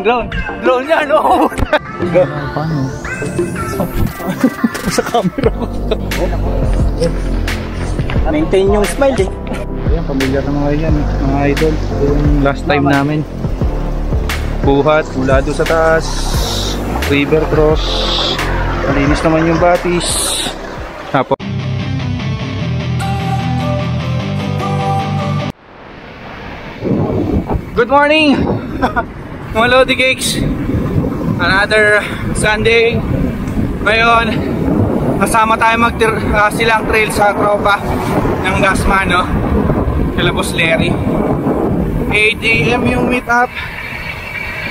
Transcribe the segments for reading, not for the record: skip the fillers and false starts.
Drone yan, no? Paano? Sa camera ko. Maintain yung smile eh. Ayan, pamilyar na mga yan, mga idol. Yung last time namin. Buhat, mula doon sa taas. River cross. Malinis naman yung batis. Tapos Good morning! Mga Lodi Cakes! Another Sunday. Ngayon, kasama tayo silang trail sa tropa ng Gasmano kila Boss Larry. 8 AM yung meet up.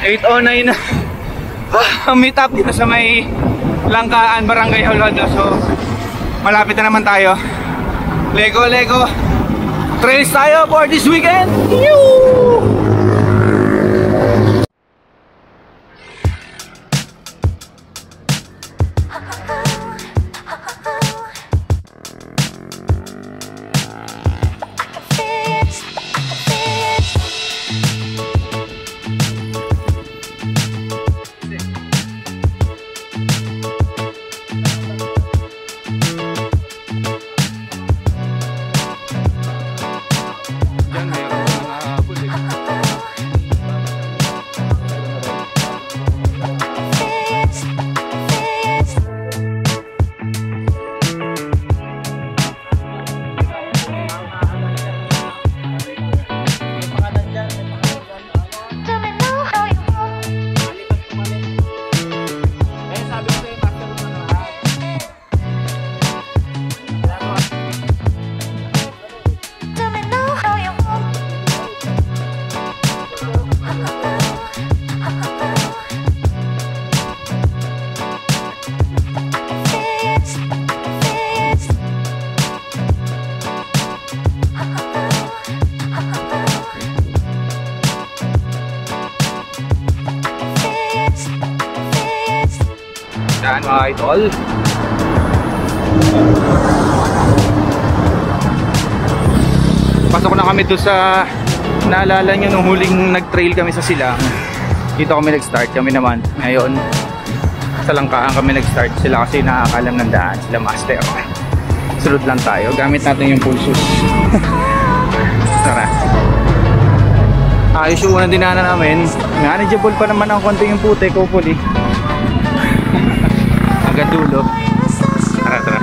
8:09 na ang meet up dito sa may Langkaan, Barangay Holodo. So, malapit na naman tayo. Lego trails tayo for this weekend! Yoo! Yan mga idol. Pasok na kami doon sa naalala nyo nung huling nag-trail kami sa Silang. Dito kami nag-start, kami naman. Ngayon sa Langkaan kami nag-start. Sila kasi nakakalam ng daan, sila master. Sunod lang tayo, gamit natin yung pulsos. Tara. Ayos yung unang dinaanan namin. Manageable pa naman ang konti yung putik, hopefully. Hanggang dulo. Tara.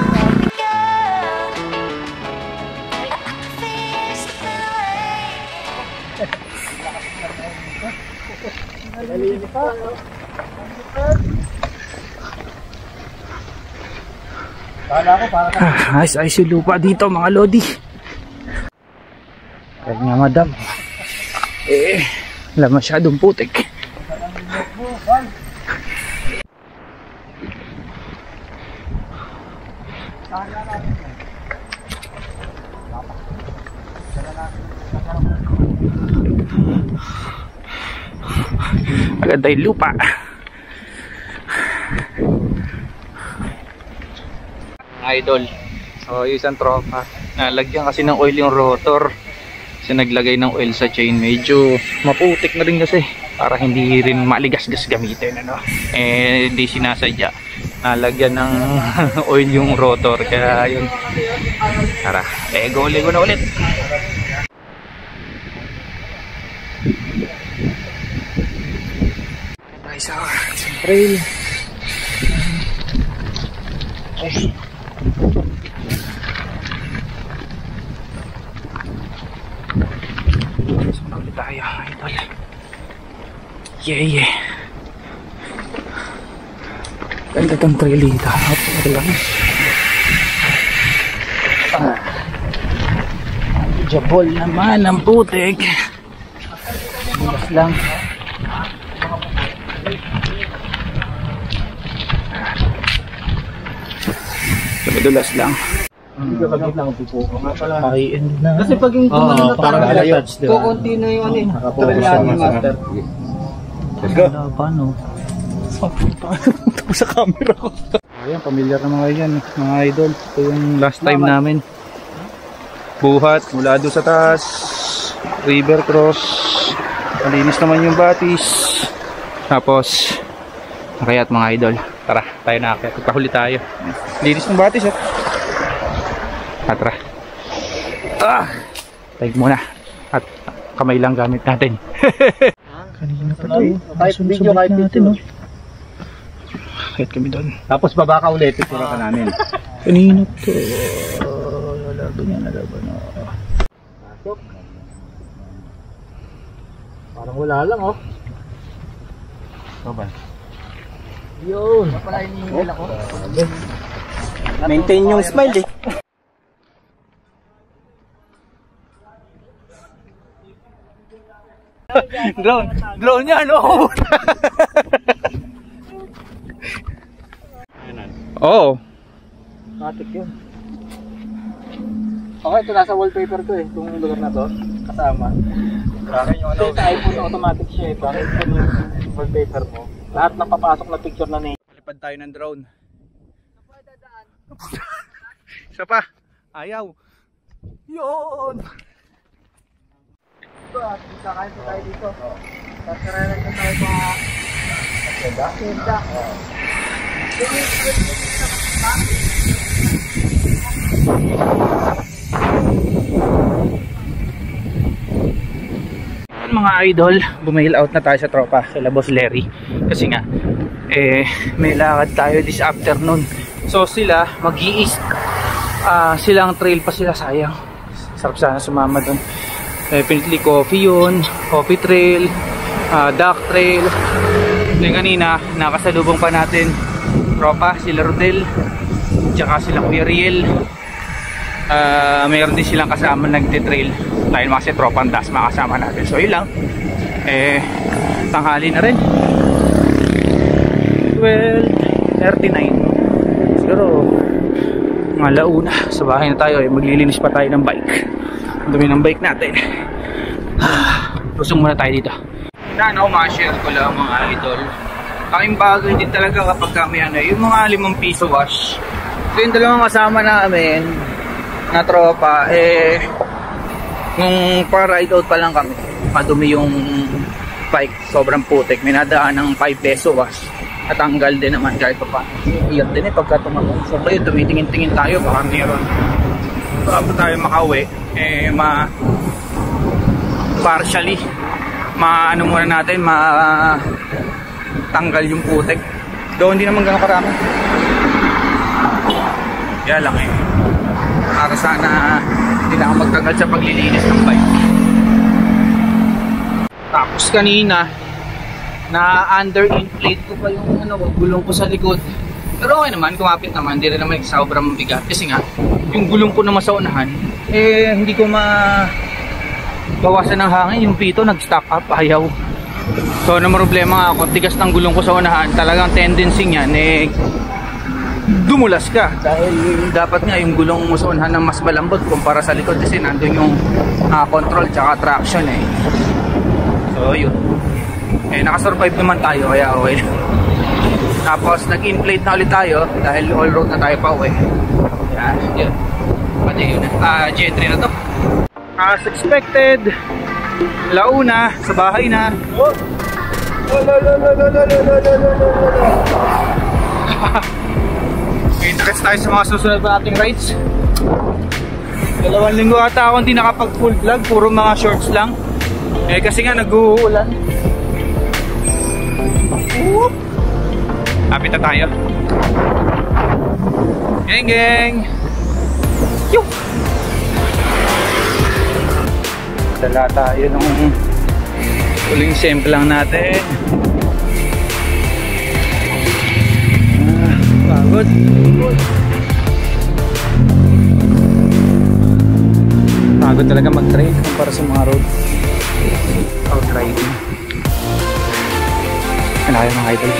Ayos yung lupa dito mga Lodi. Kaya nga madam. Wala masyadong putik. Maganda yung lupa. Idol. So yung isang tropa, nalagyan kasi ng oil yung rotor. Kasi naglagay ng oil sa chain, medyo maputik na rin kasi para hindi rin maligas-gas gamitin, ano. Hindi sinasadya. Nalagyan ng oil yung rotor, kaya yun. Tara, lego na ulit. Isang trail. Sumunod tayo, idol. Yeah. Ganda tong trail dito. Jabol naman ang putik. Bukas lang. Madulas lang. High-end na. Kasi pag yung kumano na parang kukunti na yung ano eh. Trailaging master. Let's go. Paano? Tapos sa camera ko. Ayan, pamilyar na mga yan, mga idol. Ito yung last time namin. Buhat, mula doon sa taas. River cross. Malinis naman yung batis. Tapos nakayat mga idol. Tara, tayo na akit. Pagkahuli tayo. Linis ng batis eh. Tara. Tayo muna. At kamay lang gamit natin. Kanina pa ito eh. Kahit video, kahit natin, Kahit kami doon. Tapos baba ka ulit, picture ka namin. Kanina pa ito. Nalaban na. Parang wala lang, oh. Ito ba? Yun. Pala inihil ako. Maintain yung smile eh. Drone yan, oh. Oo. Matik yun. Okay, ito nasa wallpaper to eh. Itong lugar na to. Kasama. Ito sa iPhone automatic siya eh. Bakit yung wallpaper mo? Lahat ng papasok na picture na niya. Palipad tayo ng drone. Isa pa. Ayaw. Yun. Kakain po tayo dito. Tataranan ko tayo mga Senda. Mga idol, bumail out na tayo sa tropa sa Boss Larry kasi nga may lakad tayo this afternoon. So sila mag-i-east silang trail pa sila, sayang. Sarap sana sumama doon. Definitely coffee yun, coffee trail, duck trail. Yung kanina nakasalubong pa natin tropa, sila Rodel tsaka sila Kuya Riel. Mayroon din silang kasama nagte-trail. Tayo mga kasi tropang dasma kasama natin. So yun lang. Tanghali na rin. 12:39. Siguro mga launa. Sa bahay na tayo. Maglilinis pa tayo ng bike. Ang dumi ng bike natin. Lusong muna tayo dito. Sana ma-share ko lang mga idol. Aking bagay din talaga kapag kami yung mga 5 piso wash. So yung dalawang kasama namin na tropa nung pa-ride out pa lang kami, madumi yung bike, sobrang putik, may nadaan ng 5 peso wash, natanggal din naman kahit pa paano. Iyan din pagka tumabong. So kayo tumitingin-tingin tayo, baka meron bago tayo makauwi partially ano muna natin, tanggal yung putik. Doon hindi naman gano'ng karami, kaya lang para sana hindi na ako magtagal sa paglilinis ng bike. Tapos kanina na under-inflate ko pa yung gulong ko sa likod, pero okay naman, kumapit naman, hindi rin naman sobrang bigat kasi nga yung gulong ko naman sa unahan hindi ko bawasan ng hangin, yung pito nag-stock up, ayaw. So ano problema nga ako, tigas ng gulong ko sa unahan, talagang tendency niyan dumulas ka dahil dapat nga yung gulong mo sa unahan na mas malambot kumpara sa likod kasi nandun yung control tsaka traction so yun, nakasurvive naman tayo kaya okay. Tapos nag-inflate na ulit tayo dahil all road na tayo pa uwi. Yun pati yun J3 na to as expected. Launa sa bahay na. Kita-kits tayo sa mga susunod pa nating rides. 2 linggo ata ako hindi nakapag full vlog, puro mga shorts lang kasi nga nag-uulan. Kapit na tayo. Geng! Yup! Dala tayo nung huling sample lang natin. Pagod. Pagod talaga mag-trail kumpara sa mga road out riding. Ano kayo mga idol?